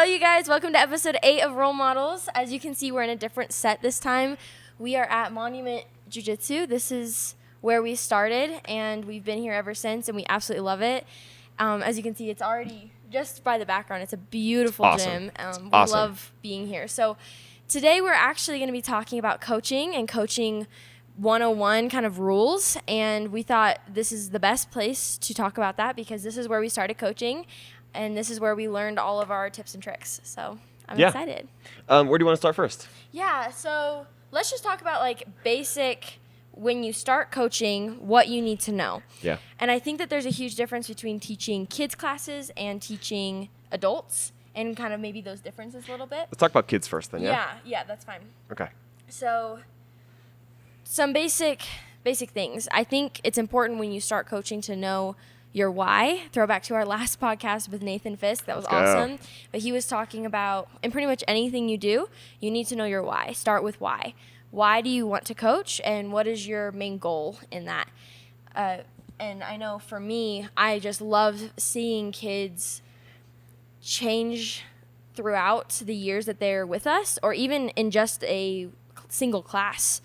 you guys. Welcome to episode 8 of Role Models. As you can see, we're in a different set this time. We are at Monument Jiu-Jitsu. This is where we started, and we've been here ever since, and we absolutely love it. As you can see, it's already, just by the background, it's a beautiful gym. We love being here. So today we're actually going to be talking about coaching and coaching 101 kind of rules, and we thought this is the best place to talk about that because this is where we started coaching. And this is where we learned all of our tips and tricks. So I'm excited. Where do you want to start first? Yeah, so let's just talk about like basic, when you start coaching, what you need to know. Yeah. And I think that there's a huge difference between teaching kids classes and teaching adults and kind of maybe those differences a little bit. Let's talk about kids first then, yeah? Yeah, that's fine. Okay. So some basic things. I think it's important when you start coaching to know your why. Throwback to our last podcast with Nathan Fisk. That was awesome. But he was talking about, in pretty much anything you do, you need to know your why. Start with why. Why do you want to coach, and what is your main goal in that? And I know for me, I just love seeing kids change throughout the years that they're with us, or even in just a single class,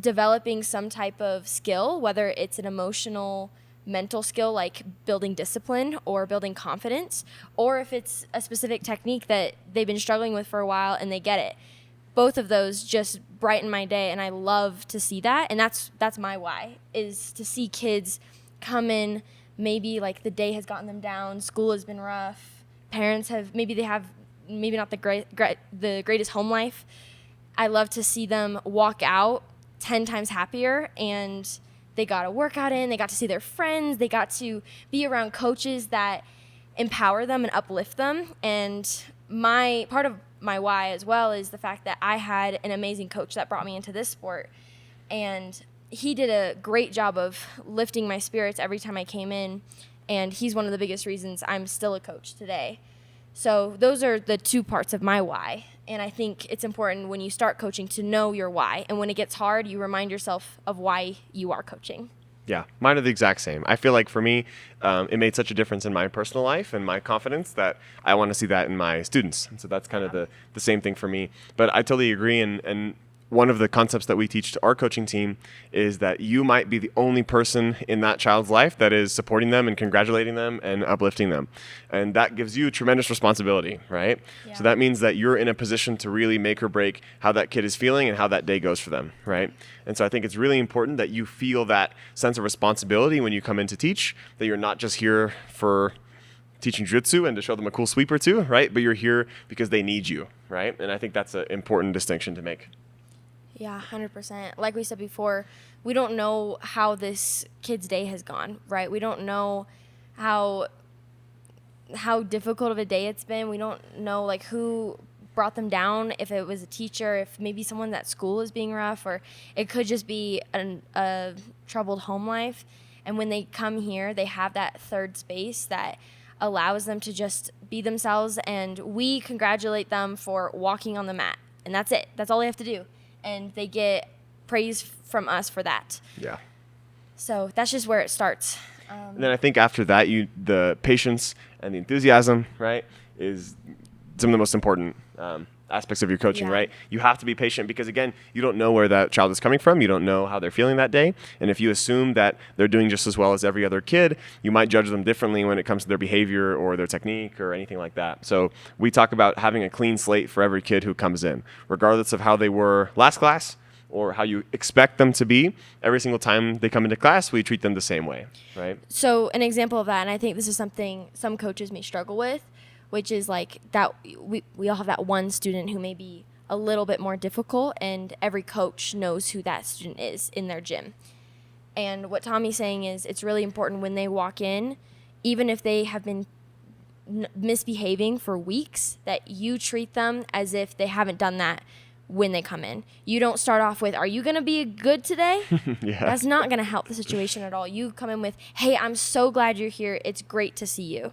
developing some type of skill, whether it's an emotional mental skill like building discipline or building confidence, or if it's a specific technique that they've been struggling with for a while and they get it. Both of those just brighten my day, and I love to see that. And that's my why, is to see kids come in, maybe like the day has gotten them down, school has been rough, parents have maybe not the greatest home life. I love to see them walk out 10 times happier, and they got a workout in, they got to see their friends, they got to be around coaches that empower them and uplift them. And part of my why as well is the fact that I had an amazing coach that brought me into this sport. And he did a great job of lifting my spirits every time I came in. And he's one of the biggest reasons I'm still a coach today. So those are the two parts of my why. And I think it's important when you start coaching to know your why. And when it gets hard, you remind yourself of why you are coaching. Yeah, mine are the exact same. I feel like for me, it made such a difference in my personal life and my confidence that I want to see that in my students. And so that's kind of the same thing for me. But I totally agree. And one of the concepts that we teach to our coaching team is that you might be the only person in that child's life that is supporting them and congratulating them and uplifting them. And that gives you tremendous responsibility, right? Yeah. So that means that you're in a position to really make or break how that kid is feeling and how that day goes for them, right? And so I think it's really important that you feel that sense of responsibility when you come in to teach, that you're not just here for teaching jiu-jitsu and to show them a cool sweep or two, right? But you're here because they need you, right? And I think that's an important distinction to make. Yeah, 100%. Like we said before, we don't know how this kid's day has gone, right? We don't know how difficult of a day it's been. We don't know like who brought them down, if it was a teacher, if maybe someone at school is being rough, or it could just be a troubled home life. And when they come here, they have that third space that allows them to just be themselves, and we congratulate them for walking on the mat. And that's it. That's all they have to do. And they get praise from us for that. Yeah. So that's just where it starts. And then I think after that, the patience and the enthusiasm, right, is some of the most important aspects of your coaching, right? You have to be patient because, again, you don't know where that child is coming from. You don't know how they're feeling that day. And if you assume that they're doing just as well as every other kid, you might judge them differently when it comes to their behavior or their technique or anything like that. So we talk about having a clean slate for every kid who comes in, regardless of how they were last class or how you expect them to be. Every single time they come into class, we treat them the same way, right? So an example of that, and I think this is something some coaches may struggle with, which is like that we all have that one student who may be a little bit more difficult, and every coach knows who that student is in their gym. And what Tommy's saying is it's really important when they walk in, even if they have been misbehaving for weeks, that you treat them as if they haven't done that when they come in. You don't start off with, are you going to be good today? Yeah. That's not going to help the situation at all. You come in with, hey, I'm so glad you're here. It's great to see you.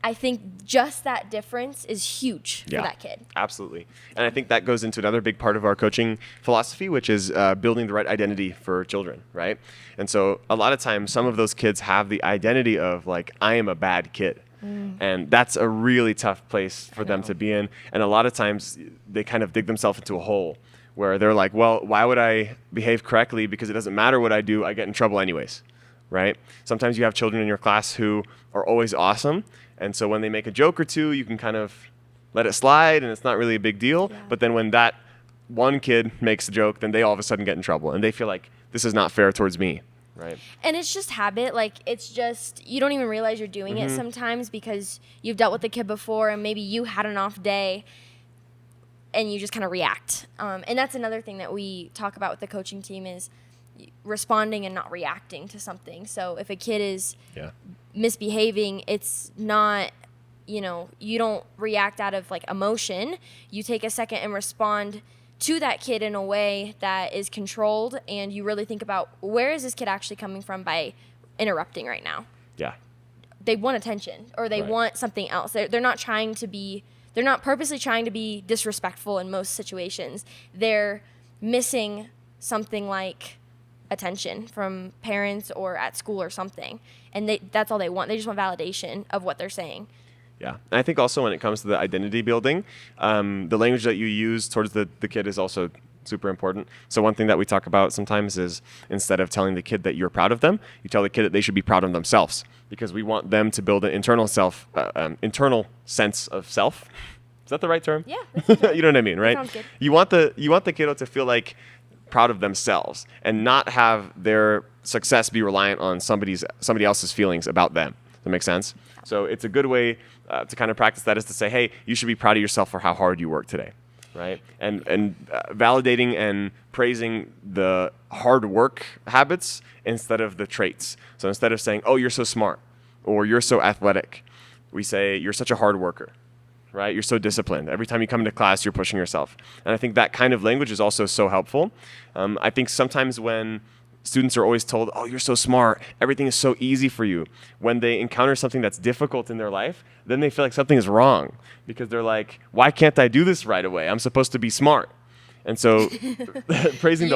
I think just that difference is huge for that kid. Absolutely. And I think that goes into another big part of our coaching philosophy, which is building the right identity for children, right? And so a lot of times some of those kids have the identity of like, I am a bad kid, And that's a really tough place for them to be in. And a lot of times they kind of dig themselves into a hole where they're like, well, why would I behave correctly? Because it doesn't matter what I do, I get in trouble anyways, right? Sometimes you have children in your class who are always awesome. And so when they make a joke or two, you can kind of let it slide and it's not really a big deal. Yeah. But then when that one kid makes a joke, then they all of a sudden get in trouble and they feel like this is not fair towards me, right? And it's just habit. Like, it's just, you don't even realize you're doing it sometimes because you've dealt with the kid before and maybe you had an off day and you just kind of react. And that's another thing that we talk about with the coaching team is responding and not reacting to something. So if a kid is misbehaving, it's not, you know, you don't react out of like emotion. You take a second and respond to that kid in a way that is controlled, and you really think about where is this kid actually coming from by interrupting right now. Yeah. They want attention or they want something else. They're not they're not purposely trying to be disrespectful in most situations. They're missing something like attention from parents or at school or something. And that's all they want. They just want validation of what they're saying. Yeah. And I think also when it comes to the identity building, the language that you use towards the kid is also super important. So one thing that we talk about sometimes is instead of telling the kid that you're proud of them, you tell the kid that they should be proud of themselves, because we want them to build an internal sense of self. Is that the right term? Yeah. That's You know what I mean, right? Sounds good. You want the kiddo to feel like proud of themselves and not have their success be reliant on somebody else's feelings about them. Does that make sense? So it's a good way to kind of practice that is to say, hey, you should be proud of yourself for how hard you work today, right? And validating and praising the hard work habits instead of the traits. So instead of saying, oh, you're so smart or you're so athletic, we say you're such a hard worker, right? You're so disciplined. Every time you come into class, you're pushing yourself. And I think that kind of language is also so helpful. I think sometimes when students are always told, oh, you're so smart, everything is so easy for you, when they encounter something that's difficult in their life, then they feel like something is wrong because they're like, why can't I do this right away? I'm supposed to be smart. And so praising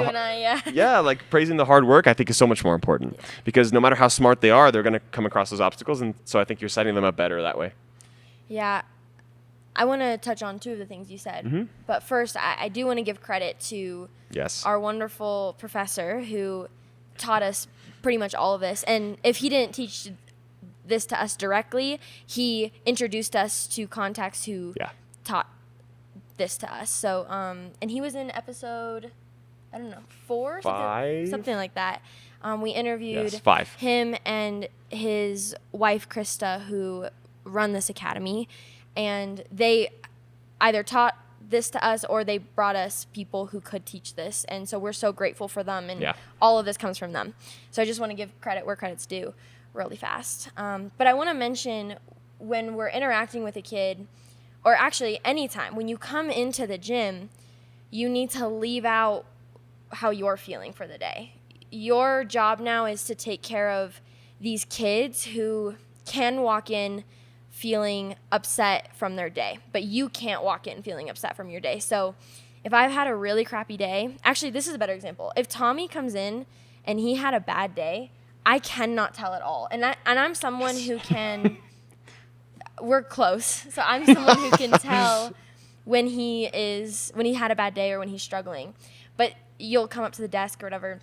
praising the hard work, I think, is so much more important because no matter how smart they are, they're going to come across those obstacles. And so I think you're setting them up better that way. Yeah. I want to touch on two of the things you said. But first, I do want to give credit to our wonderful professor who taught us pretty much all of this. And if he didn't teach this to us directly, he introduced us to contacts who taught this to us. So, and he was in episode, I don't know, 4? 5? Something like that. We interviewed 5. him and his wife, Krista, who run this academy. And they either taught this to us or they brought us people who could teach this. And so we're so grateful for them. And all of this comes from them. So I just want to give credit where credit's due really fast. But I want to mention when we're interacting with a kid, or actually anytime, when you come into the gym, you need to leave out how you're feeling for the day. Your job now is to take care of these kids who can walk in feeling upset from their day, but you can't walk in feeling upset from your day. So if I've had a really crappy day, actually this is a better example. If Tommy comes in and he had a bad day, I cannot tell at all. And I'm someone who can, we're close. So I'm someone who can tell when he had a bad day or when he's struggling. But you'll come up to the desk or whatever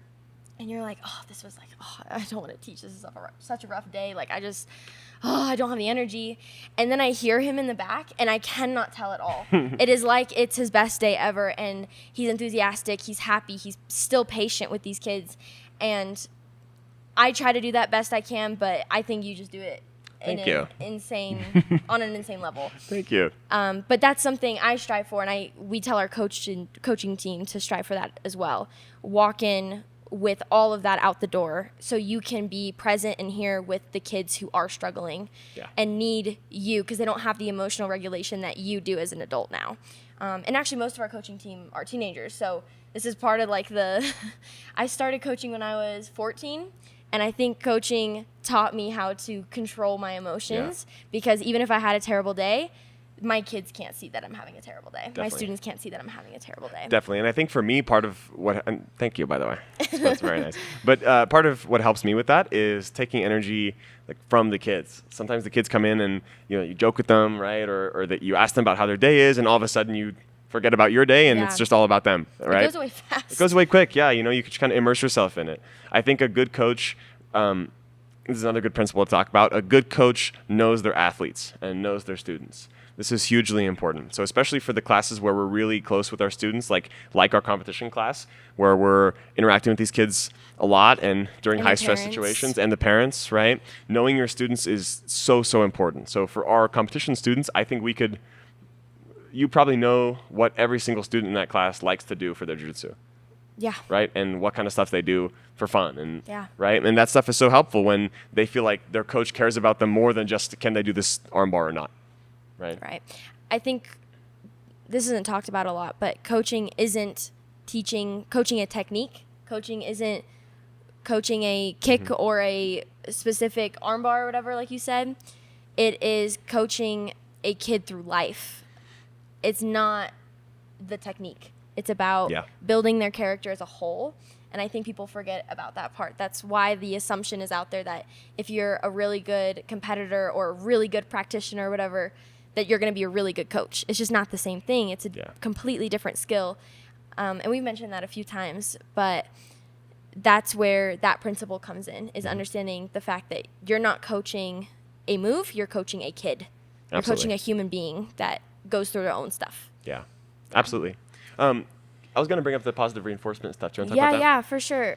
and you're like, oh, this was like, oh, I don't want to teach. This is such a rough day. Like I don't have the energy. And then I hear him in the back and I cannot tell at all. It is like it's his best day ever and he's enthusiastic, he's happy, he's still patient with these kids. And I try to do that best I can, but I think you just do it on an insane level. Thank you. But that's something I strive for, and we tell our coaching team to strive for that as well. Walk in with all of that out the door so you can be present and here with the kids who are struggling and need you because they don't have the emotional regulation that you do as an adult now. And actually most of our coaching team are teenagers, so this is part of like I started coaching when I was 14, and I think coaching taught me how to control my emotions because even if I had a terrible day, my kids can't see that I'm having a terrible day. Definitely. My students can't see that I'm having a terrible day. Definitely. And I think for me, part of what, and thank you, by the way. That's very nice. But part of what helps me with that is taking energy like from the kids. Sometimes the kids come in and, you joke with them, right? Or that you ask them about how their day is, and all of a sudden you forget about your day and it's just all about them, right? It goes away fast. It goes away quick. Yeah. You can just kind of immerse yourself in it. I think a good coach, this is another good principle to talk about. A good coach knows their athletes and knows their students. This is hugely important. So especially for the classes where we're really close with our students, like our competition class, where we're interacting with these kids a lot and during high stress situations, and the parents, right? Knowing your students is so, so important. So for our competition students, I think you probably know what every single student in that class likes to do for their jiu-jitsu. Yeah. Right? And what kind of stuff they do for fun. And yeah. Right? And that stuff is so helpful when they feel like their coach cares about them more than just can they do this armbar or not. Right. I think this isn't talked about a lot, but coaching isn't coaching a technique. Coaching isn't coaching a kick or a specific armbar or whatever, like you said. It is coaching a kid through life. It's not the technique. It's about building their character as a whole. And I think people forget about that part. That's why the assumption is out there that if you're a really good competitor or a really good practitioner or whatever, that you're going to be a really good coach. It's just not the same thing. It's a completely different skill. And we've mentioned that a few times, but that's where that principle comes in, is understanding the fact that you're not coaching a move, you're coaching a kid. You're coaching a human being that goes through their own stuff. Yeah, absolutely. I was going to bring up the positive reinforcement stuff. Do you want to talk about that? Yeah, for sure.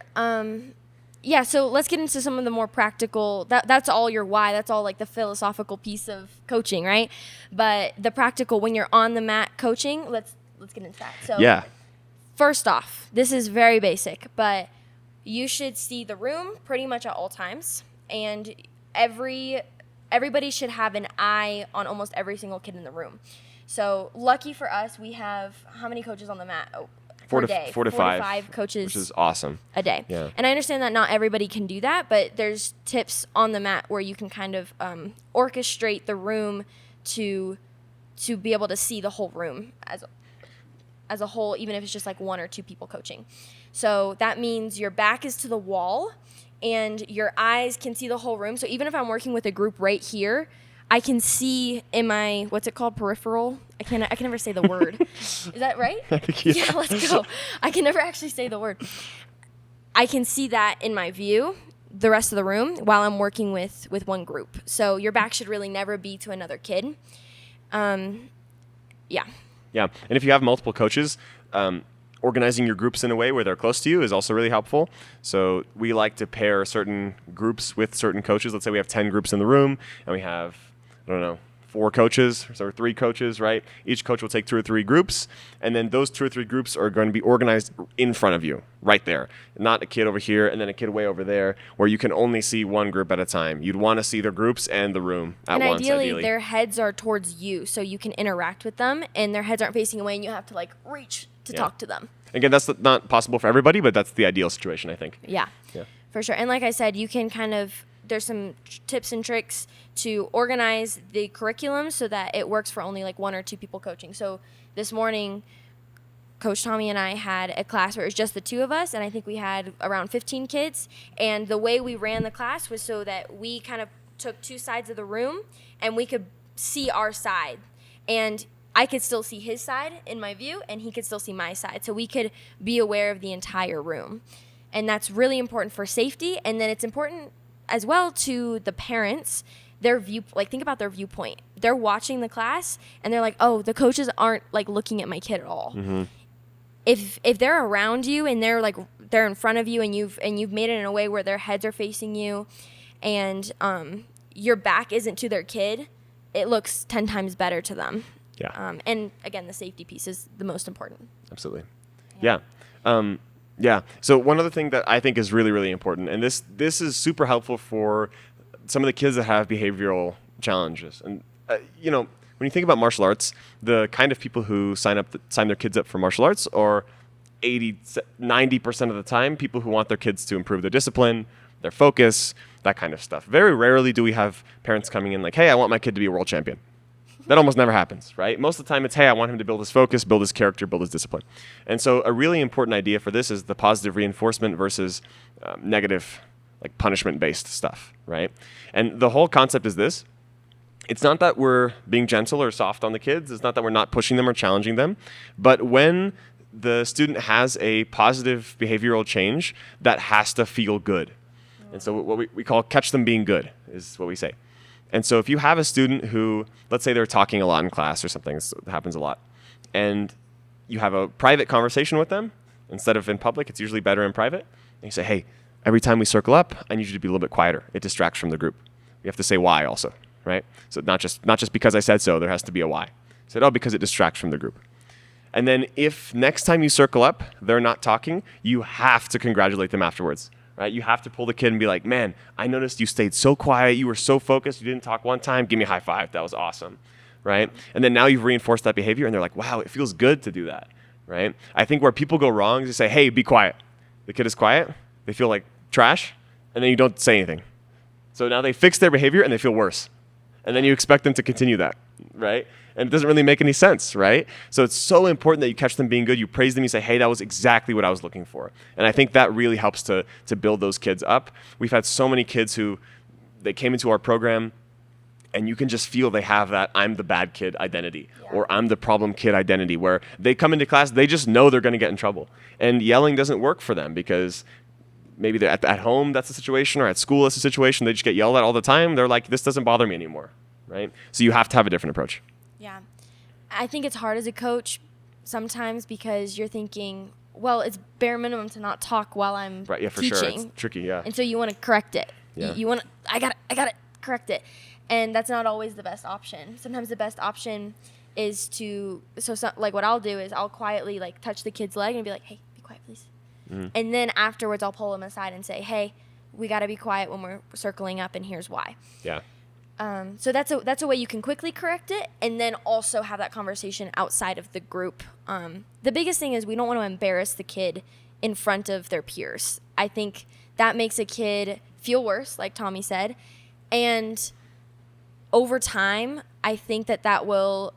So let's get into some of the more practical. That's all your why. That's all like the philosophical piece of coaching, right? But the practical, when you're on the mat coaching, let's get into that. So first off, this is very basic, but you should see the room pretty much at all times, and everybody should have an eye on almost every single kid in the room. So lucky for us, we have how many coaches on the mat? Four per to day. 4 to 5 coaches, which is awesome. a day. Yeah. And I understand that not everybody can do that, but there's tips on the mat where you can kind of orchestrate the room to be able to see the whole room as a whole, even if it's just like 1 or 2 people coaching. So that means your back is to the wall and your eyes can see the whole room. So even if I'm working with a group right here, I can see in my, what's it called, peripheral? I can never say the word. Is that right? Yeah, let's go. I can never actually say the word. I can see that in my view, the rest of the room, while I'm working with one group. So your back should really never be to another kid. Yeah. Yeah, and if you have multiple coaches, organizing your groups in a way where they're close to you is also really helpful. So we like to pair certain groups with certain coaches. Let's say we have 10 groups in the room, and we have, 4 coaches, so 3 coaches, right? Each coach will take 2 or 3 groups, and then those 2 or 3 groups are going to be organized in front of you, right there. Not a kid over here and then a kid way over there, where you can only see one group at a time. You'd want to see the groups and the room at once, ideally. Their heads are towards you, so you can interact with them, and their heads aren't facing away, and you have to reach to talk to them. Again, that's not possible for everybody, but that's the ideal situation, I think. Yeah, for sure. And like I said, you can there's some tips and tricks to organize the curriculum so that it works for only 1 or 2 people coaching. So this morning, Coach Tommy and I had a class where it was just the 2 of us, and I think we had around 15 kids. And the way we ran the class was so that we kind of took 2 sides of the room, and we could see our side. And I could still see his side in my view, and he could still see my side. So we could be aware of the entire room. And that's really important for safety. And then it's important as well to the parents, their view, think about their viewpoint. They're watching the class and they're like, oh, the coaches aren't looking at my kid at all. Mm-hmm. If they're around you and they're in front of you and you've made it in a way where their heads are facing you and your back isn't to their kid, it looks 10 times better to them. Yeah. And again, the safety piece is the most important. Absolutely. Yeah. Yeah. So one other thing that I think is really, really important, and this is super helpful for some of the kids that have behavioral challenges. And, when you think about martial arts, the kind of people who sign their kids up for martial arts are 90% of the time people who want their kids to improve their discipline, their focus, that kind of stuff. Very rarely do we have parents coming in hey, I want my kid to be a world champion. That almost never happens, right? Most of the time it's, hey, I want him to build his focus, build his character, build his discipline. And so a really important idea for this is the positive reinforcement versus negative, like punishment-based stuff, right? And the whole concept is this. It's not that we're being gentle or soft on the kids. It's not that we're not pushing them or challenging them. But when the student has a positive behavioral change, that has to feel good. And so what we call catch them being good is what we say. And so if you have a student who, let's say they're talking a lot in class or something, this happens a lot, and you have a private conversation with them instead of in public, it's usually better in private, and you say, hey, every time we circle up, I need you to be a little bit quieter. It distracts from the group. You have to say why also, right? So not just because I said so, there has to be a why. Said, oh, because it distracts from the group. And then if next time you circle up, they're not talking, you have to congratulate them afterwards. Right? You have to pull the kid and be like, man, I noticed you stayed so quiet. You were so focused. You didn't talk one time. Give me a high five. That was awesome. Right? And then now you've reinforced that behavior and they're like, wow, it feels good to do that. Right? I think where people go wrong is they say, hey, be quiet. The kid is quiet. They feel like trash. And then you don't say anything. So now they fix their behavior and they feel worse. And then you expect them to continue that. Right? And it doesn't really make any sense, right? So it's so important that you catch them being good. You praise them. You say, hey, that was exactly what I was looking for. And I think that really helps to build those kids up. We've had so many kids who, they came into our program and you can just feel they have that I'm the bad kid identity or I'm the problem kid identity where they come into class, they just know they're going to get in trouble. And yelling doesn't work for them because maybe they're at home, that's the situation, or at school, that's the situation. They just get yelled at all the time. They're like, this doesn't bother me anymore, right? So you have to have a different approach. Yeah. I think it's hard as a coach sometimes because you're thinking, well, it's bare minimum to not talk while I'm right, yeah, for teaching. Sure. It's tricky, yeah. And so you want to correct it. Yeah. You want to, I got to correct it. And that's not always the best option. Sometimes the best option is to, like what I'll do is I'll quietly like touch the kid's leg and be like, hey, be quiet, please. Mm-hmm. And then afterwards I'll pull them aside and say, hey, we got to be quiet when we're circling up and here's why. Yeah. So that's a way you can quickly correct it and then also have that conversation outside of the group. The biggest thing is we don't want to embarrass the kid in front of their peers. I think that makes a kid feel worse, like Tommy said. And over time, I think that will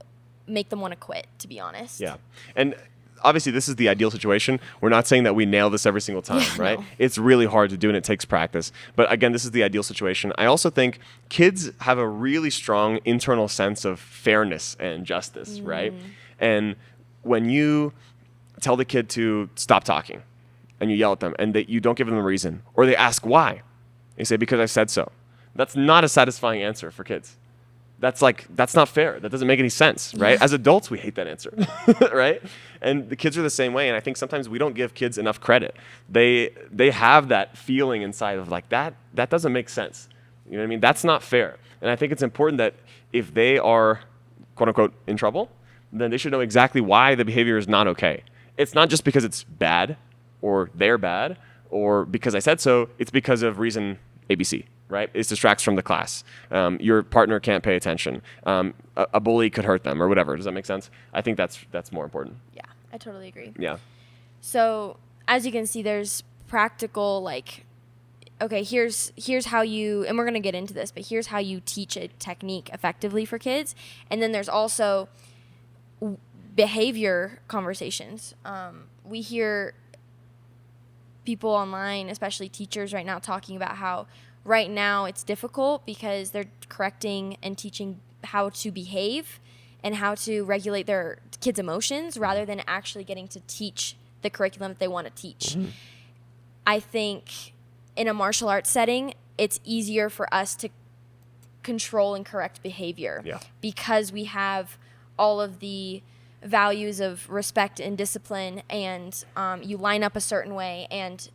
make them want to quit, to be honest. Yeah. And obviously, this is the ideal situation. We're not saying that we nail this every single time, right? No. It's really hard to do, and it takes practice. But again, this is the ideal situation. I also think kids have a really strong internal sense of fairness and justice, right? And when you tell the kid to stop talking, and you yell at them, and you don't give them a reason, or they ask why, you say, because I said so. That's not a satisfying answer for kids. That's not fair. That doesn't make any sense, right? As adults, we hate that answer, right? And the kids are the same way. And I think sometimes we don't give kids enough credit. They have that feeling inside of like, that doesn't make sense. You know what I mean? That's not fair. And I think it's important that if they are, quote unquote, in trouble, then they should know exactly why the behavior is not okay. It's not just because it's bad or they're bad or because I said so. It's because of reason ABC. Right? It distracts from the class. Your partner can't pay attention. A bully could hurt them or whatever. Does that make sense? I think that's more important. Yeah, I totally agree. Yeah. So as you can see, there's practical, like, okay, here's how you, and we're going to get into this, but here's how you teach a technique effectively for kids. And then there's also behavior conversations. We hear people online, especially teachers right now, talking about how right now it's difficult because they're correcting and teaching how to behave and how to regulate their kids' emotions rather than actually getting to teach the curriculum that they want to teach. Mm-hmm. I think in a martial arts setting, it's easier for us to control and correct behavior because we have all of the values of respect and discipline, and you line up a certain way and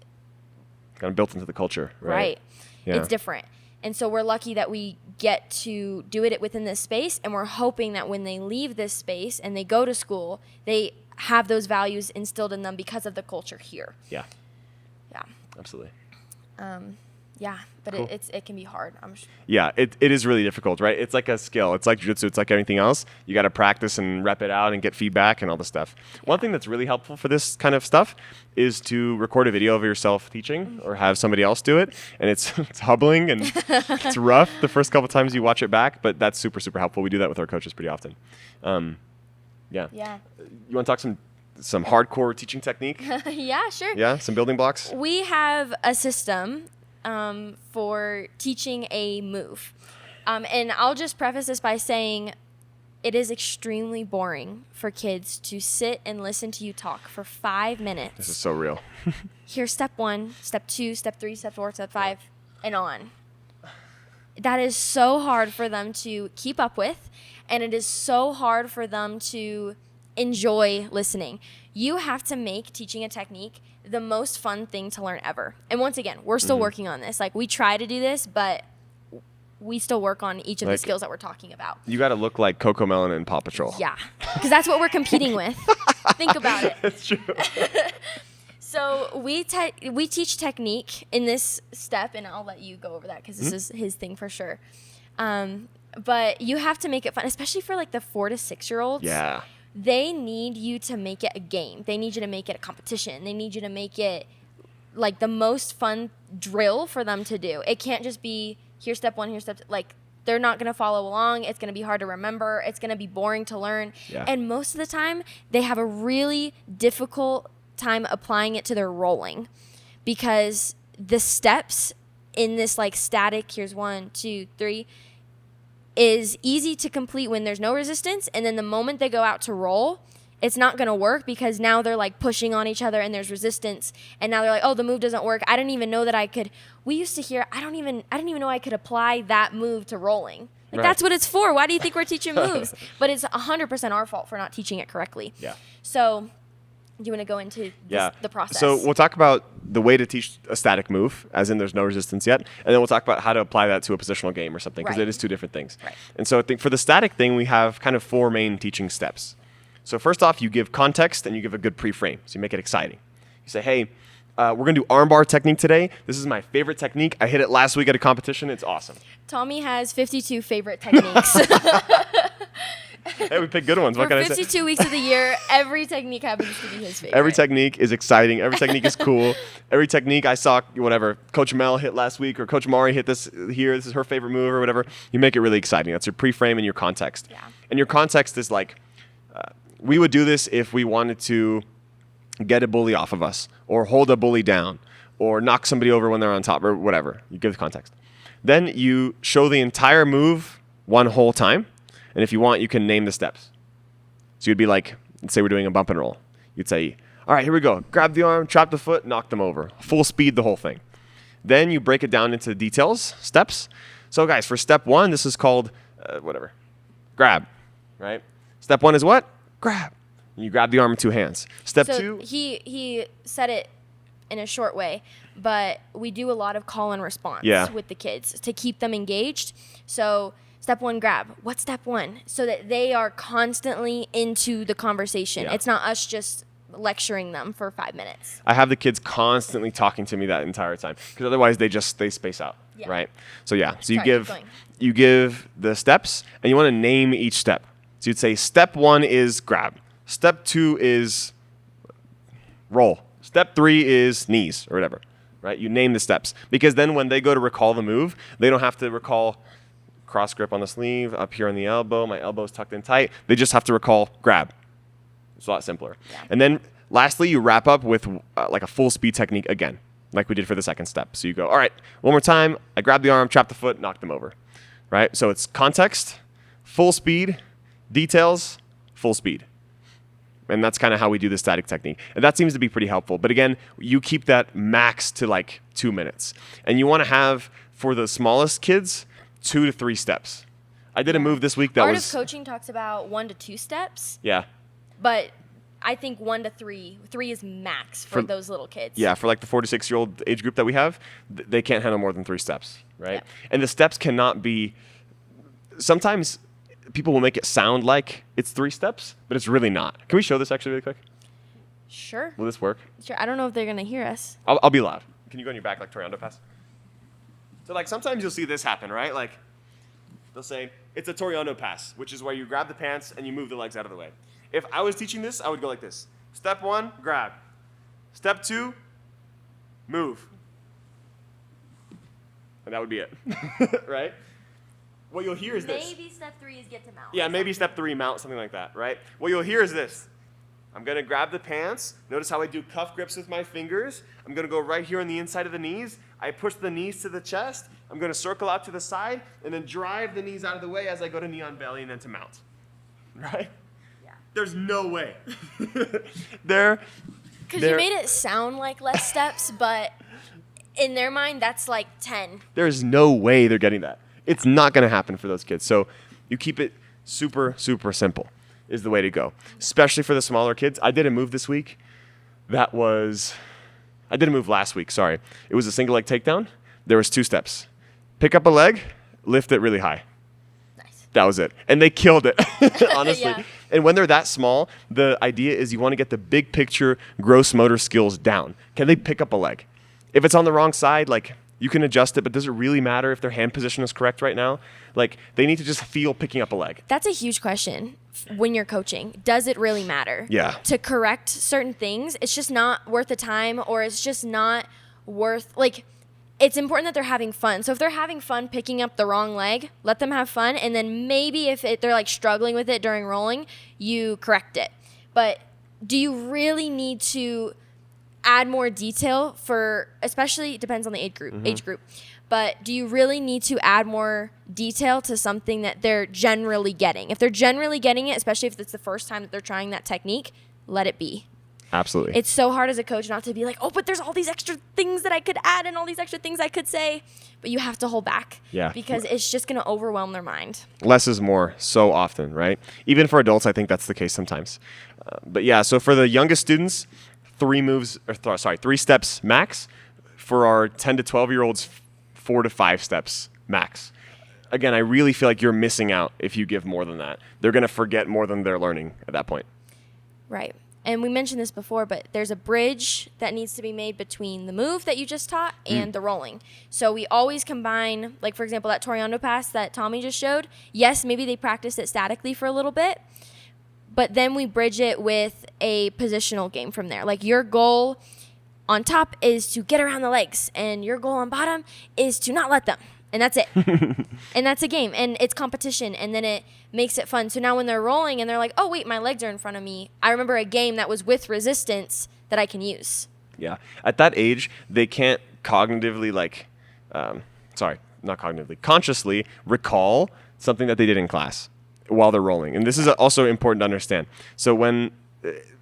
kind of built into the culture, right? Yeah. It's different. And so we're lucky that we get to do it within this space, and we're hoping that when they leave this space and they go to school, they have those values instilled in them because of the culture here. Yeah. Yeah. Absolutely. Yeah, but Cool. it can be hard. I'm sure. Yeah, it is really difficult, right? It's like a skill. It's like jiu-jitsu. It's like anything else. You got to practice and rep it out and get feedback and all this stuff. One thing that's really helpful for this kind of stuff is to record a video of yourself teaching or have somebody else do it. And it's humbling and it's rough the first couple times you watch it back, but that's super, super helpful. We do that with our coaches pretty often. Yeah. Yeah. You want to talk some hardcore teaching technique? Yeah, sure. Yeah, some building blocks? We have a system for teaching a move. And I'll just preface this by saying it is extremely boring for kids to sit and listen to you talk for 5 minutes. This is so real. Here's step 1, step 2, step 3, step 4, step 5, and on. That is so hard for them to keep up with, and it is so hard for them to enjoy listening. You have to make teaching a technique the most fun thing to learn ever. And once again, we're still working on this. Like, we try to do this, but we still work on each of the skills that we're talking about. You got to look like Coco Melon and Paw Patrol. Yeah, because that's what we're competing with. Think about it. That's true. So we teach technique in this step, and I'll let you go over that because this is his thing for sure. But you have to make it fun, especially for like the 4 to 6 year olds. Yeah. They need you to make it a game. They need you to make it a competition. They need you to make it like the most fun drill for them to do. It can't just be here's step 1, here's step 2. Like, they're not going to follow along. It's going to be hard to remember. It's going to be boring to learn. Yeah. And most of the time, they have a really difficult time applying it to their rolling because the steps in this like static, here's 1, 2, 3, is easy to complete when there's no resistance. And then the moment they go out to roll, it's not going to work because now they're like pushing on each other and there's resistance. And now they're like, oh, the move doesn't work. I didn't even know that I could. We used to hear, I didn't even know I could apply that move to rolling. Like, that's what it's for. Why do you think we're teaching moves? But it's 100% our fault for not teaching it correctly. Yeah. So do you want to go into the process? So we'll talk about the way to teach a static move, as in there's no resistance yet, and then we'll talk about how to apply that to a positional game or something, because it is two different things. Right. And so I think for the static thing, we have kind of 4 main teaching steps. So first off, you give context and you give a good pre-frame. So you make it exciting. You say, hey, we're going to do armbar technique today. This is my favorite technique. I hit it last week at a competition. It's awesome. Tommy has 52 favorite techniques. Hey, we pick good ones. What can I say? 52 weeks of the year, every technique happens to be his favorite. Every technique is exciting. Every technique is cool. Every technique I saw, whatever, Coach Mel hit last week or Coach Mari hit this here. This is her favorite move or whatever. You make it really exciting. That's your pre-frame and your context. Yeah. And your context is like, we would do this if we wanted to get a bully off of us or hold a bully down or knock somebody over when they're on top or whatever. You give the context. Then you show the entire move one whole time. And if you want, you can name the steps. So you'd be like, let's say we're doing a bump and roll. You'd say, all right, here we go. Grab the arm, trap the foot, knock them over. Full speed, the whole thing. Then you break it down into details, steps. So guys, for step 1, this is called, grab, right? Step 1 is what? Grab. And you grab the arm in 2 hands. Step 2. He said it in a short way, but we do a lot of call and response with the kids to keep them engaged. So step 1, grab. What's step 1? So that they are constantly into the conversation. Yeah. It's not us just lecturing them for 5 minutes. I have the kids constantly talking to me that entire time because otherwise they space out, right? So so you give the steps and you want to name each step. So you'd say step 1 is grab. Step 2 is roll. Step 3 is knees or whatever, right? You name the steps because then when they go to recall the move, they don't have to recall cross grip on the sleeve, up here on the elbow, my elbow's tucked in tight. They just have to recall grab. It's a lot simpler. Yeah. And then lastly, you wrap up with like a full speed technique again, like we did for the second step. So you go, all right, one more time. I grab the arm, trap the foot, knock them over, right? So it's context, full speed, details, full speed. And that's kind of how we do the static technique. And that seems to be pretty helpful. But again, you keep that max to like 2 minutes. And you want to have, for the smallest kids, 2 to 3 steps. I did a move this week that Art of Coaching talks about 1 to 2 steps. Yeah. But I think 1 to 3. 3 is max for those little kids. Yeah, for like the 4 to 6 year old age group that we have, they can't handle more than 3 steps, right? Yeah. And the steps cannot be. Sometimes people will make it sound like it's 3 steps, but it's really not. Can we show this actually really quick? Sure. Will this work? Sure. I don't know if they're gonna hear us. I'll be loud. Can you go on your back like Toriando pass? So like sometimes you'll see this happen, right? Like they'll say it's a Toriano pass, which is where you grab the pants and you move the legs out of the way. If I was teaching this, I would go like this. Step 1, grab. Step 2, move. And that would be it, right? What you'll hear is this. Maybe step 3 is get to mount. Yeah, maybe step 3, mount, something like that, right? What you'll hear is this. I'm going to grab the pants. Notice how I do cuff grips with my fingers. I'm going to go right here on the inside of the knees. I push the knees to the chest. I'm going to circle out to the side and then drive the knees out of the way as I go to knee on belly and then to mount, right? Yeah. There's no way. Because you made it sound like less steps, but in their mind, that's like 10. There's no way they're getting that. It's not going to happen for those kids. So you keep it super, super simple is the way to go, especially for the smaller kids. I did a move this week. I did a move last week, sorry. It was a single leg takedown. There was 2 steps. Pick up a leg, lift it really high. Nice. That was it. And they killed it, honestly. Yeah. And when they're that small, the idea is you want to get the big picture gross motor skills down. Can they pick up a leg? If it's on the wrong side, like you can adjust it, but does it really matter if their hand position is correct right now? Like they need to just feel picking up a leg. That's a huge question when you're coaching. Does it really matter? Yeah. To correct certain things, it's just not worth the time, or it's just not worth, like, it's important that they're having fun. So if they're having fun picking up the wrong leg, let them have fun. And then maybe if they're like struggling with it during rolling, you correct it. But do you really need to add more detail for, especially it depends on the age group, but do you really need to add more detail to something that they're generally getting? If they're generally getting it, especially if it's the first time that they're trying that technique, let it be. Absolutely. It's so hard as a coach not to be like, oh, but there's all these extra things that I could add and all these extra things I could say, but you have to hold back. Yeah. Because it's just going to overwhelm their mind. Less is more so often, right? Even for adults, I think that's the case sometimes. But yeah, so for the youngest students, 3 steps max. For our 10 to 12-year-olds, 4 to 5 steps max. Again, I really feel like you're missing out if you give more than that. They're going to forget more than they're learning at that point. Right. And we mentioned this before, but there's a bridge that needs to be made between the move that you just taught and the rolling. So we always combine, like, for example, that Toriano pass that Tommy just showed. Yes, maybe they practiced it statically for a little bit, but then we bridge it with a positional game from there. Like, your goal on top is to get around the legs, and your goal on bottom is to not let them. And that's it. And that's a game. And it's competition. And then it makes it fun. So now when they're rolling and they're like, oh, wait, my legs are in front of me, I remember a game that was with resistance that I can use. Yeah. At that age, they can't cognitively, consciously recall something that they did in class while they're rolling. And this is also important to understand. So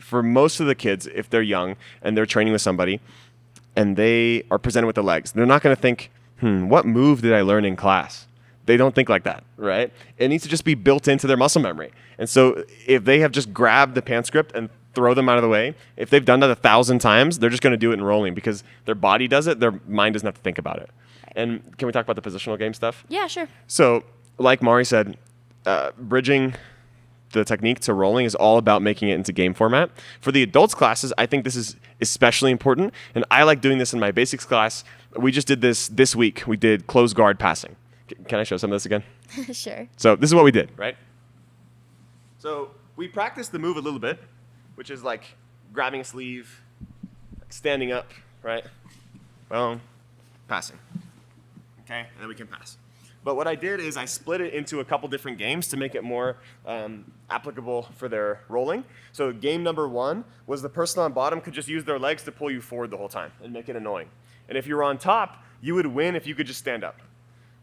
for most of the kids, if they're young and they're training with somebody and they are presented with the legs, they're not going to think, what move did I learn in class? They don't think like that, right? It needs to just be built into their muscle memory. And so if they have just grabbed the pant script and throw them out of the way, if they've done that 1,000 times, they're just going to do it in rolling because their body does it, their mind doesn't have to think about it. And can we talk about the positional game stuff? Yeah, sure. So like Mari said, bridging the technique to rolling is all about making it into game format. For the adults classes, I think this is especially important. And I like doing this in my basics class. We just did this week. We did close guard passing. Can I show some of this again? Sure. So this is what we did, right? So we practiced the move a little bit, which is like grabbing a sleeve, standing up, right? Well, passing. Okay, and then we can pass. But what I did is I split it into a couple different games to make it more applicable for their rolling. So game number 1 was the person on bottom could just use their legs to pull you forward the whole time and make it annoying. And if you were on top, you would win if you could just stand up,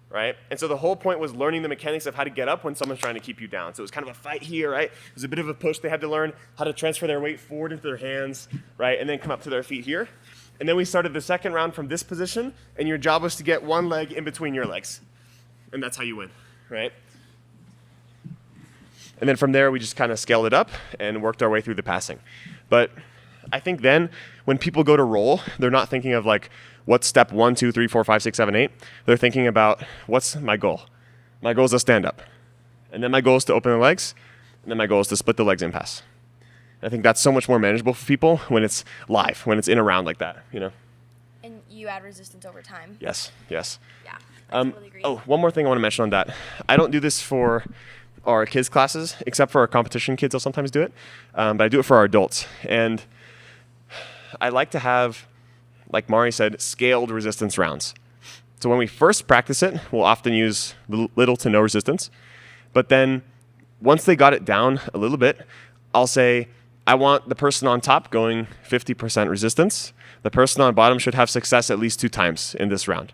right? And so the whole point was learning the mechanics of how to get up when someone's trying to keep you down. So it was kind of a fight here, right? It was a bit of a push. They had to learn how to transfer their weight forward into their hands, right? And then come up to their feet here. And then we started the second round from this position, and your job was to get one leg in between your legs. And that's how you win, right? And then from there, we just kind of scaled it up and worked our way through the passing. But I think then when people go to roll, they're not thinking of like, what's step 1, 2, 3, 4, 5, 6, 7, 8? They're thinking about, what's my goal? My goal is to stand up. And then my goal is to open the legs. And then my goal is to split the legs and pass. I think that's so much more manageable for people when it's live, when it's in a round like that, you know? And you add resistance over time. Yes, yes. Yeah. totally agree. Oh, one more thing I want to mention on that. I don't do this for our kids' classes, except for our competition kids. I'll sometimes do it, but I do it for our adults. And I like to have, like Mari said, scaled resistance rounds. So when we first practice it, we'll often use little to no resistance. But then once they got it down a little bit, I'll say, I want the person on top going 50% resistance. The person on bottom should have success at least 2 times in this round.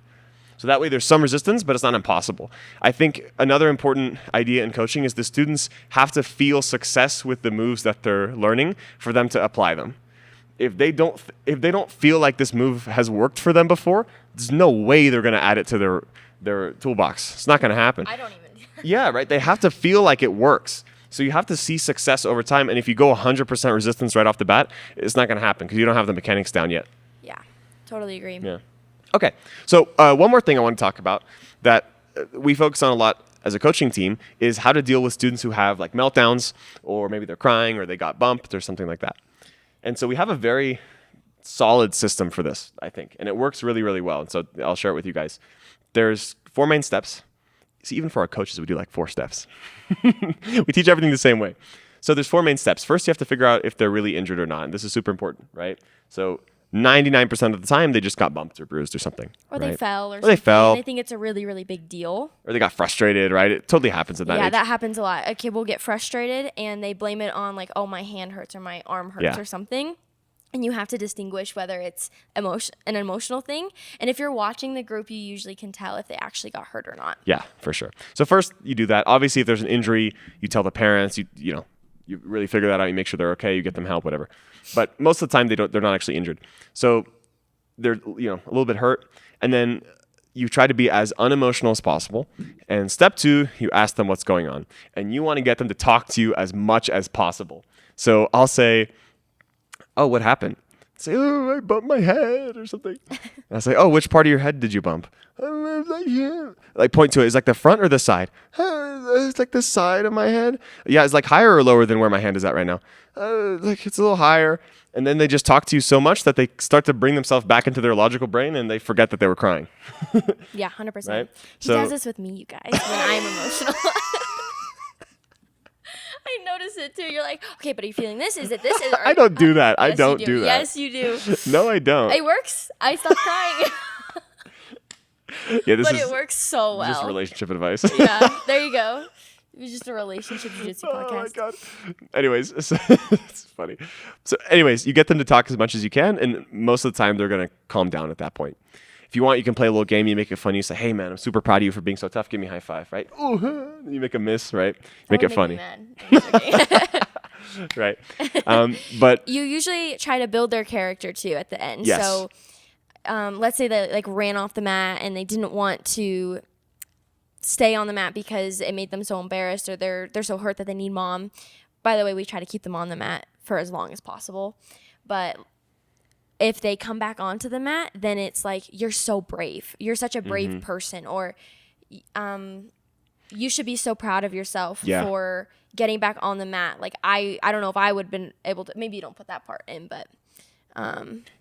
So that way there's some resistance, but it's not impossible. I think another important idea in coaching is the students have to feel success with the moves that they're learning for them to apply them. If they don't feel like this move has worked for them before, there's no way they're going to add it to their toolbox. It's not going to happen. I don't even. Yeah, right. They have to feel like it works. So you have to see success over time. And if you go 100% resistance right off the bat, it's not going to happen because you don't have the mechanics down yet. Yeah, totally agree. Yeah. Okay. So one more thing I want to talk about that we focus on a lot as a coaching team is how to deal with students who have like meltdowns, or maybe they're crying or they got bumped or something like that. And so we have a very solid system for this, I think, and it works really, really well. And so I'll share it with you guys. There's 4 main steps. See, even for our coaches, we do like 4 steps. We teach everything the same way. So there's 4 main steps. First, you have to figure out if they're really injured or not. And this is super important, right? So 99% of the time, they just got bumped or bruised or something. Or right? they fell or Or something. they fell. And I think it's a really, really big deal. Or they got frustrated, right? It totally happens at that Yeah, age. that happens a lot. A kid will get frustrated and they blame it on like, oh, my hand hurts or my arm hurts Yeah. or something. And you have to distinguish whether it's an emotional thing. And if you're watching the group, you usually can tell if they actually got hurt or not. Yeah, for sure. So first, you do that. Obviously, if there's an injury, you tell the parents. You really figure that out. You make sure they're okay. You get them help, whatever. But most of the time, they're not actually injured. So they're a little bit hurt, and then you try to be as unemotional as possible. And step 2, you ask them what's going on, and you want to get them to talk to you as much as possible. So I'll say, "Oh, what happened?" Say, "Oh, I bumped my head or something." And I say, "Oh, which part of your head did you bump?" Like point to it. Is like the front or the side? It's like the side of my head. Yeah, it's like higher or lower than where my hand is at right now. Like it's a little higher. And then they just talk to you so much that they start to bring themselves back into their logical brain and they forget that they were crying. Yeah, 100%. Right? He So- does this with me, you guys, when I'm emotional. I notice it too. You're like, okay, but are you feeling this? Is it this? I don't do that. I Yes, don't you do that. Yes, you do. No, I don't. It works. I stopped crying. Yeah, this But is it works so just well. relationship advice. Yeah, there you go. It was just a relationship jiu-jitsu Oh my podcast. god. Anyways, so, it's funny. So anyways, you get them to talk as much as you can, and most of the time they're gonna calm down at that point. If you want, you can play a little game. You make it funny. You say, "Hey man, I'm super proud of you for being so tough. Give me a high five." Right? Ooh, you make a miss. Right? Make it That would funny. me mad. It's okay. Right? But You usually try to build their character too at the end. Yes. So let's say they like ran off the mat and they didn't want to stay on the mat because it made them so embarrassed or they're so hurt that they need mom. By the way, we try to keep them on the mat for as long as possible. But if they come back onto the mat, then it's like, you're so brave. You're such a brave person. Or you should be so proud of yourself Yeah. for getting back on the mat. Like, I don't know if I would have been able to, maybe you don't put that part in, but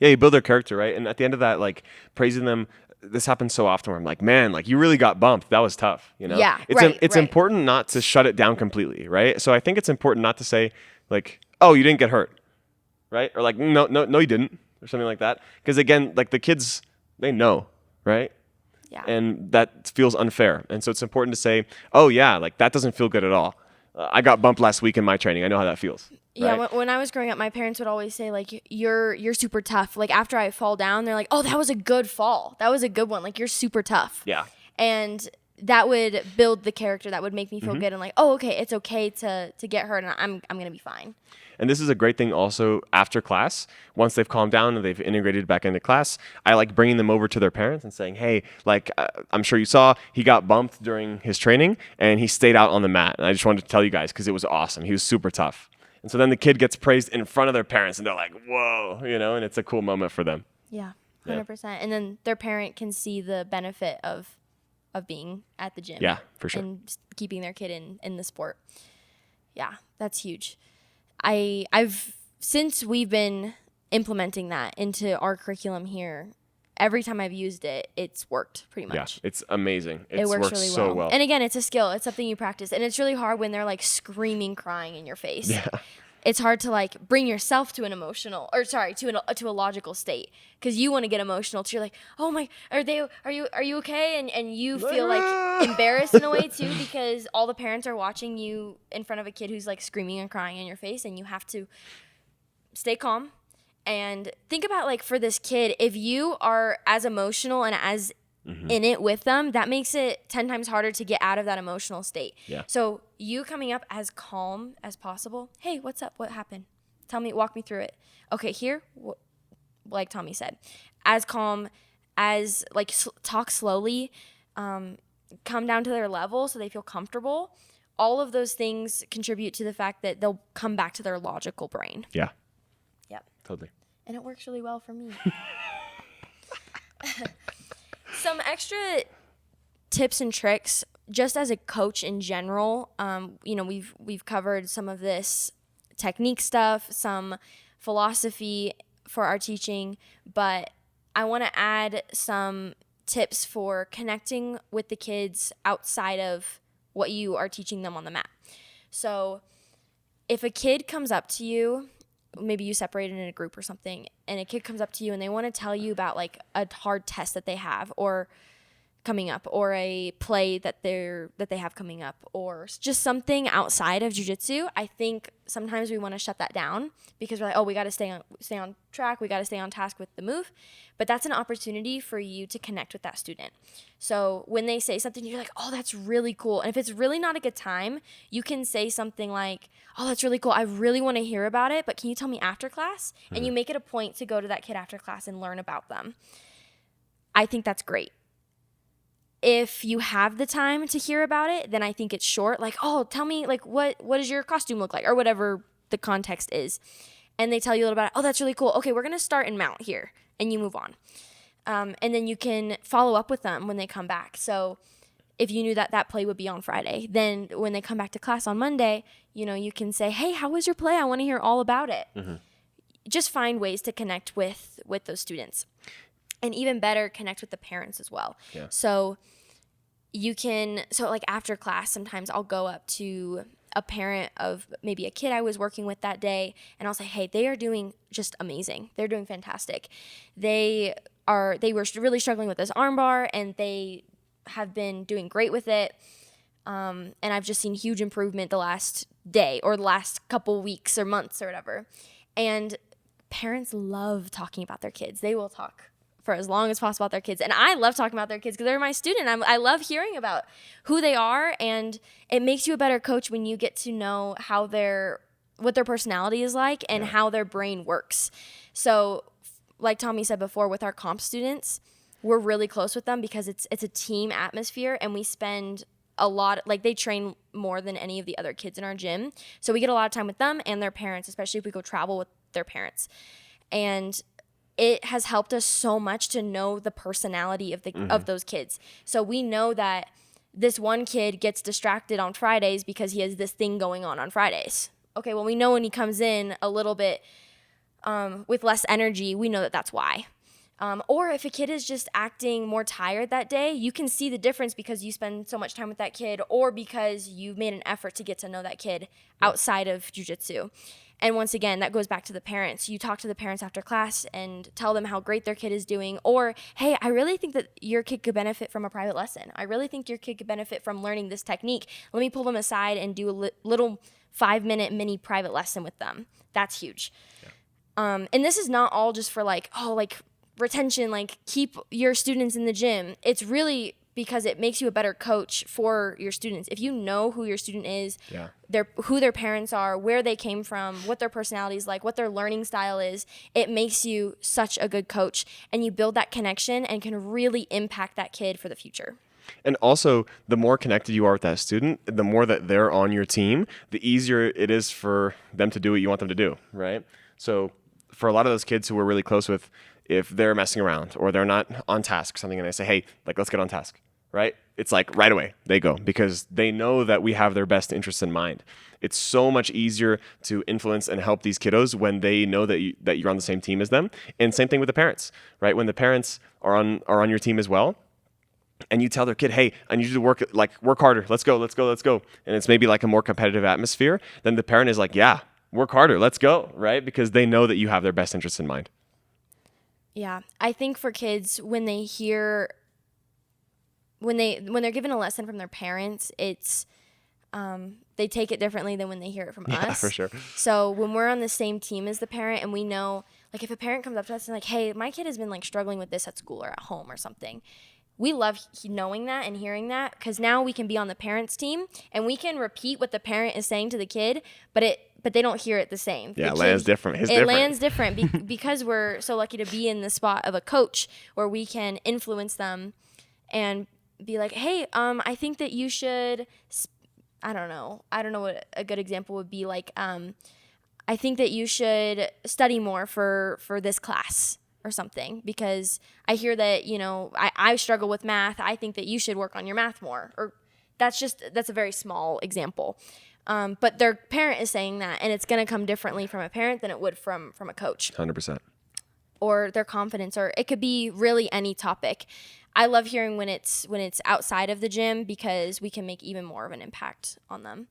yeah, you build their character, right? And at the end of that, like praising them. This happens so often where I'm like, man, like you really got bumped. That was tough, Yeah, It's right, it's right. important not to shut it down completely, right? So I think it's important not to say like, oh, you didn't get hurt, right? Or like, no, you didn't, or something like that. Because again, like the kids, they know, right? yeah. And that feels unfair. And so it's important to say, oh yeah, like that doesn't feel good at all. I got bumped last week in my training. I know how that feels. Yeah, right? when I was growing up, my parents would always say, like, you're super tough. Like, after I fall down, they're like, oh, that was a good fall. That was a good one. Like, you're super tough. Yeah. And that would build the character. That would make me feel Mm-hmm. good. And like, oh, okay, it's okay to get hurt, and I'm going to be fine. And this is a great thing also after class. Once they've calmed down and they've integrated back into class, I like bringing them over to their parents and saying, hey, like I'm sure you saw, he got bumped during his training and he stayed out on the mat. And I just wanted to tell you guys because it was awesome. He was super tough. And so then the kid gets praised in front of their parents and they're like, whoa, and it's a cool moment for them. Yeah, Yeah. 100%. And then their parent can see the benefit of being at the gym. Yeah, for sure. And keeping their kid in the sport. Yeah, that's huge. I've since we've been implementing that into our curriculum here, every time I've used it, it's worked pretty Yeah, much. it's amazing. It works really so well. And again, it's a skill. It's something you practice. And it's really hard when they're like screaming, crying in your face. Yeah. It's hard to like bring yourself to an emotional, or sorry, to a logical state, because you want to get emotional. So you're like, oh my, are you okay? And you feel like embarrassed in a way too, because all the parents are watching you in front of a kid who's like screaming and crying in your face, and you have to stay calm and think about, like, for this kid, if you are as emotional and as in it with them, that makes it 10 times harder to get out of that emotional state. Yeah. So you coming up as calm as possible. Hey, what's up? What happened? Walk me through it. Okay, here, like Tommy said, as calm as, like, talk slowly, come down to their level so they feel comfortable. All of those things contribute to the fact that they'll come back to their logical brain. Yeah. Yep. Totally. And it works really well for me. Some extra tips and tricks, just as a coach in general. We've covered some of this technique stuff, some philosophy for our teaching, but I want to add some tips for connecting with the kids outside of what you are teaching them on the mat. So if a kid comes up to you, maybe you separated in a group or something, and a kid comes up to you and they want to tell you about like a hard test that they have or coming up, or a play that they have coming up, or just something outside of jiu-jitsu, I think sometimes we want to shut that down because we're like, oh, we got to stay on track, we got to stay on task with the move. But that's an opportunity for you to connect with that student. So when they say something, you're like, oh, that's really cool. And if it's really not a good time, you can say something like, oh, that's really cool, I really want to hear about it, but can you tell me after class? And you make it a point to go to that kid after class and learn about them. I think that's great. If you have the time to hear about it, then I think it's short. Like, oh, tell me, like, what does your costume look like? Or whatever the context is. And they tell you a little about it. Oh, that's really cool. Okay, we're going to start and mount here. And you move on. And then you can follow up with them when they come back. So if you knew that play would be on Friday, then when they come back to class on Monday, you can say, hey, how was your play? I want to hear all about it. Mm-hmm. Just find ways to connect with those students. And even better, connect with the parents as well. Yeah. So like after class, sometimes I'll go up to a parent of maybe a kid I was working with that day, and I'll say, hey, they are doing just amazing. They're doing fantastic. They were really struggling with this armbar, and they have been doing great with it. And I've just seen huge improvement the last day or the last couple weeks or months or whatever. And parents love talking about their kids. They will talk for as long as possible about their kids. And I love talking about their kids because they're my student. I love hearing about who they are, and it makes you a better coach when you get to know what their personality is like and how their brain works. So like Tommy said before, with our comp students, we're really close with them because it's a team atmosphere, and we spend a lot, like they train more than any of the other kids in our gym. So we get a lot of time with them and their parents, especially if we go travel with their parents. And it has helped us so much to know the personality of those kids. So we know that this one kid gets distracted on Fridays because he has this thing going on Fridays. Okay, well, we know when he comes in a little bit with less energy, we know that that's why. Or if a kid is just acting more tired that day, you can see the difference because you spend so much time with that kid, or because you've made an effort to get to know that kid outside of jiu-jitsu. And once again, that goes back to the parents. You talk to the parents after class and tell them how great their kid is doing. Or, hey, I really think that your kid could benefit from a private lesson. I really think your kid could benefit from learning this technique. Let me pull them aside and do a little 5-minute mini private lesson with them. That's huge. Yeah. And this is not all just for retention, like keep your students in the gym. It's really because it makes you a better coach for your students. If you know who your student is, who their parents are, where they came from, what their personality is like, what their learning style is, it makes you such a good coach, and you build that connection and can really impact that kid for the future. And also, the more connected you are with that student, the more that they're on your team, the easier it is for them to do what you want them to do, right? So for a lot of those kids who we're really close with, if they're messing around or they're not on task or something, and I say, hey, let's get on task. right? It's like right away they go because they know that we have their best interests in mind. It's so much easier to influence and help these kiddos when they know that you're on the same team as them. And same thing with the parents, right? When the parents are on your team as well, and you tell their kid, hey, I need you to work harder. Let's go. And it's maybe like a more competitive atmosphere. Then the parent is like, yeah, work harder. Let's go, right? Because they know that you have their best interests in mind. Yeah, I think for kids when they hear when they're given a lesson from their parents, it's they take it differently than when they hear it from us. Yeah, for sure. So when we're on the same team as the parent and we know, like if a parent comes up to us and like, hey, my kid has been like struggling with this at school or at home or something, we love knowing that and hearing that because now we can be on the parent's team and we can repeat what the parent is saying to the kid, but they don't hear it the same. Yeah, it lands different. It lands different because we're so lucky to be in the spot of a coach where we can influence them and be like, hey, I think that you should, I don't know what a good example would be. Like, I think that you should study more for this class or something because I hear that, I struggle with math. I think that you should work on your math more. Or that's a very small example. But their parent is saying that, and it's going to come differently from a parent than it would from a coach. 100%. Or their confidence, or it could be really any topic. I love hearing when it's outside of the gym because we can make even more of an impact on them.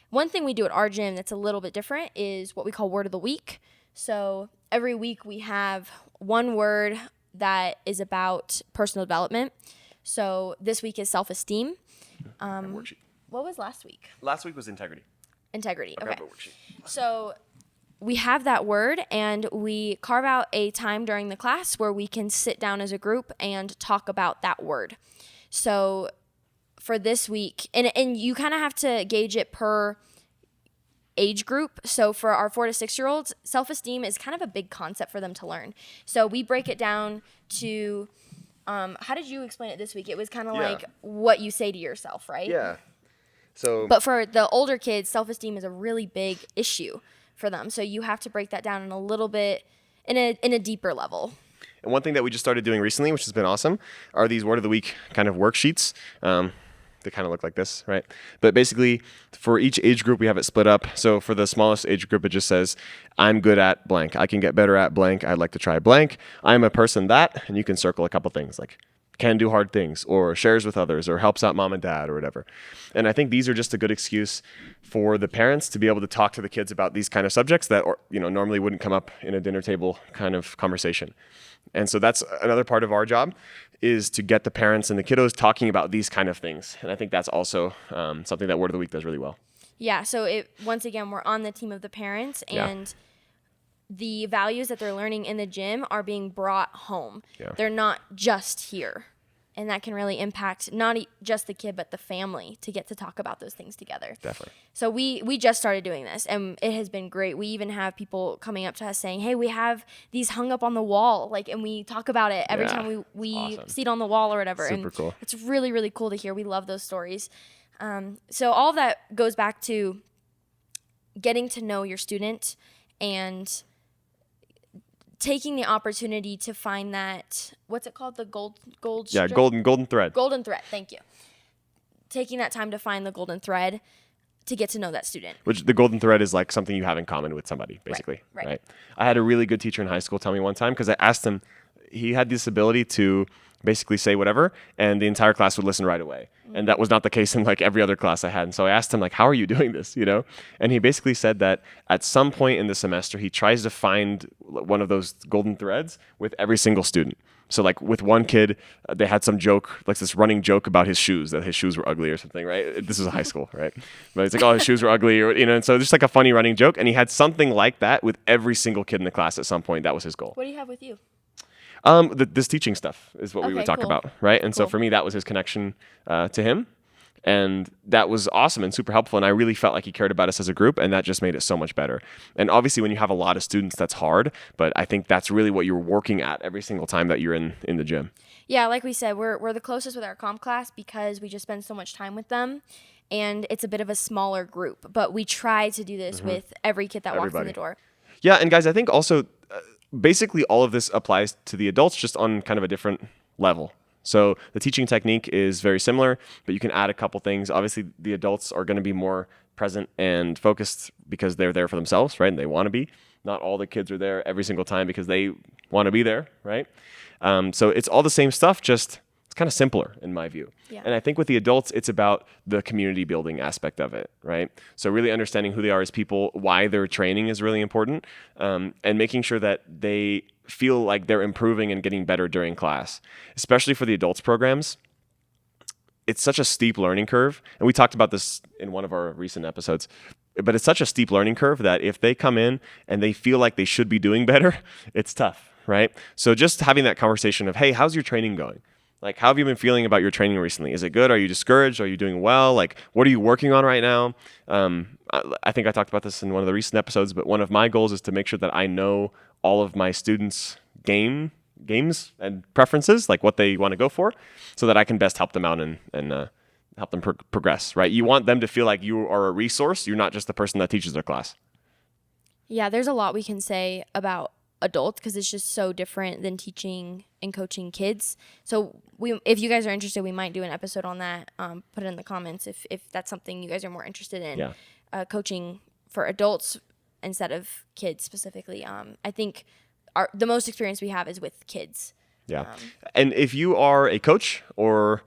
One thing we do at our gym that's a little bit different is what we call Word of the Week. So every week we have one word that is about personal development. So this week is self-esteem. Worksheet. What was last week? Last week was integrity. Integrity. Okay. Worksheet. So we have that word and we carve out a time during the class where we can sit down as a group and talk about that word. So for this week, and you kind of have to gauge it per age group. So for our 4 to 6 year olds, self-esteem is kind of a big concept for them to learn. So we break it down to, how did you explain it this week? It was kind of like what you say to yourself, right? Yeah. So, but for the older kids, self-esteem is a really big issue for them. So you have to break that down in a little bit, in a deeper level. And one thing that we just started doing recently, which has been awesome, are these Word of the Week kind of worksheets. They kind of look like this, right? But basically, for each age group, we have it split up. So for the smallest age group, it just says, I'm good at blank. I can get better at blank. I'd like to try blank. I'm a person that, and you can circle a couple things like can do hard things or shares with others or helps out mom and dad or whatever. And I think these are just a good excuse for the parents to be able to talk to the kids about these kind of subjects that normally wouldn't come up in a dinner table kind of conversation. And so that's another part of our job is to get the parents and the kiddos talking about these kind of things. And I think that's also something that Word of the Week does really well. Yeah, so once again, we're on the team of the parents and the values that they're learning in the gym are being brought home. Yeah. They're not just here. And that can really impact not just the kid, but the family to get to talk about those things together. Definitely. So we just started doing this, and it has been great. We even have people coming up to us saying, hey, we have these hung up on the wall, and we talk about it every time we awesome. See it on the wall or whatever. Super cool. It's really, really cool to hear. We love those stories. So all of that goes back to getting to know your student and taking the opportunity to find that, what's it called? The gold strip? golden thread. Golden thread, thank you. Taking that time to find the golden thread to get to know that student. Which the golden thread is like something you have in common with somebody, basically. Right. I had a really good teacher in high school tell me one time, because I asked him, he had this ability to basically say whatever, and the entire class would listen right away. Mm-hmm. And that was not the case in like every other class I had. And so I asked him, like, how are you doing this, And he basically said that at some point in the semester, he tries to find one of those golden threads with every single student. So like with one kid, they had some joke, like this running joke about his shoes, that his shoes were ugly or something, right? This is high school, right? But it's like, oh, his shoes were ugly, or, and so just like a funny running joke. And he had something like that with every single kid in the class at some point. That was his goal. What do you have with you? This teaching stuff is what we would talk about, right? And so for me, that was his connection to him. And that was awesome and super helpful. And I really felt like he cared about us as a group, and that just made it so much better. And obviously, when you have a lot of students, that's hard. But I think that's really what you're working at every single time that you're in the gym. Yeah, like we said, we're the closest with our comp class because we just spend so much time with them. And it's a bit of a smaller group. But we try to do this with every kid that walks in the door. Yeah, and guys, I think also basically all of this applies to the adults, just on kind of a different level, So the teaching technique is very similar, but you can add a couple things. Obviously, the adults are going to be more present and focused because they're there for themselves, right? And they want to be. Not all the kids are there every single time because they want to be there, right? So it's all the same stuff, just it's kind of simpler in my view. Yeah. And I think with the adults, it's about the community building aspect of it, right? So really understanding who they are as people, why their training is really important, and making sure that they feel like they're improving and getting better during class, especially for the adults programs. It's such a steep learning curve. And we talked about this in one of our recent episodes, but it's such a steep learning curve that if they come in and they feel like they should be doing better, it's tough, right? So just having that conversation of, hey, how's your training going? Like, how have you been feeling about your training recently? Is it good? Are you discouraged? Are you doing well? Like, what are you working on right now? I think I talked about this in one of the recent episodes, but one of my goals is to make sure that I know all of my students' games and preferences, like what they want to go for, so that I can best help them out and help them progress, right? You want them to feel like you are a resource. You're not just the person that teaches their class. Yeah, there's a lot we can say about adults because it's just so different than teaching and coaching kids. So if you guys are interested, we might do an episode on that. Put it in the comments if that's something you guys are more interested in. Yeah. Coaching for adults instead of kids specifically. I think the most experience we have is with kids. Yeah. And if you are a coach or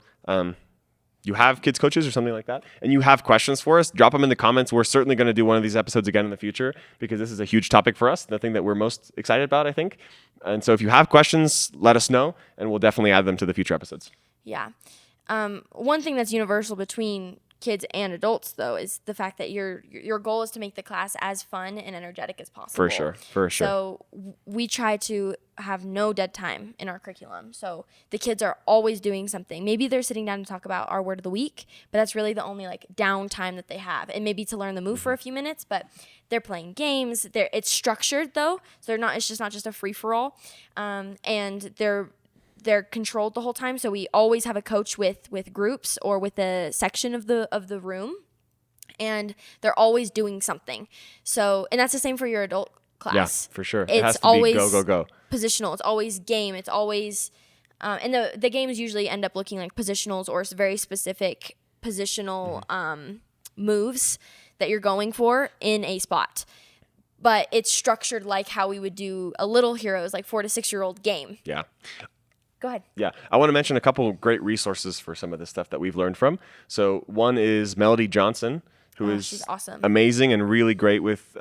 you have kids coaches or something like that, and you have questions for us, drop them in the comments. We're certainly going to do one of these episodes again in the future because this is a huge topic for us, the thing that we're most excited about, I think. And so if you have questions, let us know, and we'll definitely add them to the future episodes. Yeah. One thing that's universal between kids and adults, though, is the fact that your goal is to make the class as fun and energetic as possible. For sure. So we try to have no dead time in our curriculum. So the kids are always doing something. Maybe they're sitting down to talk about our word of the week, but that's really the only like downtime that they have. And maybe to learn the move for a few minutes, but they're playing games. It's structured though, so it's just not just a free for all, and they're controlled the whole time. So we always have a coach with groups or with a section of the room, and they're always doing something. So, and that's the same for your adult class. Yeah, for sure. It's it has to always be go. Positional. It's always game. It's always, and the games usually end up looking like positionals or very specific positional moves that you're going for in a spot. But it's structured like how we would do a Little Heroes, like 4 to 6 year old game. Yeah. Go ahead. Yeah. I want to mention a couple of great resources for some of this stuff that we've learned from. So one is Melody Johnson, who is she's awesome. Amazing and really great with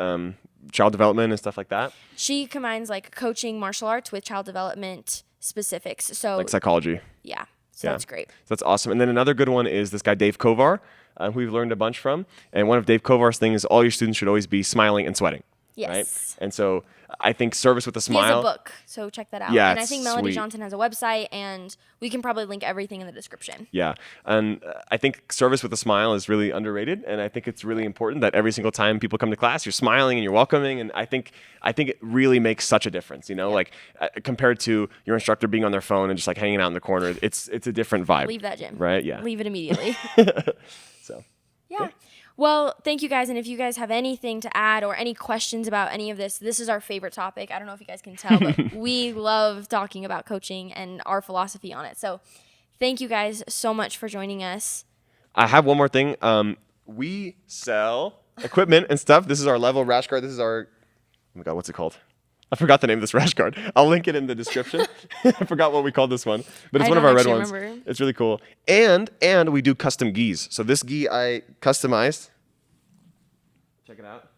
child development and stuff like that. She combines like coaching martial arts with child development specifics. So like psychology. Yeah. So that's great. So that's awesome. And then another good one is this guy, Dave Kovar, who we've learned a bunch from. And one of Dave Kovar's things is all your students should always be smiling and sweating. Yes. Right? And so I think Service with a Smile. He has a book, so check that out. Yeah, and I think Melody sweet. Johnson has a website, and we can probably link everything in the description. Yeah. And I think Service with a Smile is really underrated. And I think it's really important that every single time people come to class, you're smiling and you're welcoming. And I think it really makes such a difference, like compared to your instructor being on their phone and just like hanging out in the corner. It's a different vibe. Leave that gym. Right? Yeah. Leave it immediately. So. Yeah. Well, thank you guys. And if you guys have anything to add or any questions about any of this is our favorite topic. I don't know if you guys can tell, but we love talking about coaching and our philosophy on it. So thank you guys so much for joining us. I have one more thing. We sell equipment and stuff. This is our Level rash guard. This is our, oh my God, what's it called? I forgot the name of this rash guard. I'll link it in the description. I forgot what we called this one, but it's one of our red ones. Remember. It's really cool. And we do custom gis. So this gi I customized. Check it out.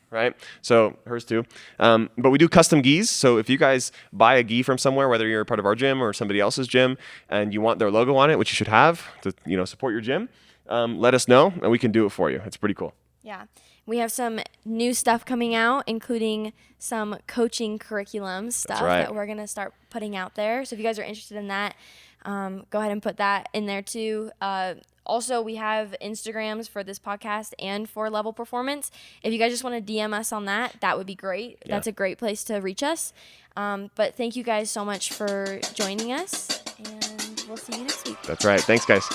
Right? So hers too. But we do custom gis. So if you guys buy a gi from somewhere, whether you're a part of our gym or somebody else's gym, and you want their logo on it, which you should have to support your gym, let us know and we can do it for you. It's pretty cool. Yeah. We have some new stuff coming out, including some coaching curriculum stuff that we're going to start putting out there. So if you guys are interested in that, go ahead and put that in there too. Also, we have Instagrams for this podcast and for Level Performance. If you guys just want to DM us on that would be great. Yeah. That's a great place to reach us. But thank you guys so much for joining us, and we'll see you next week. That's right. Thanks, guys.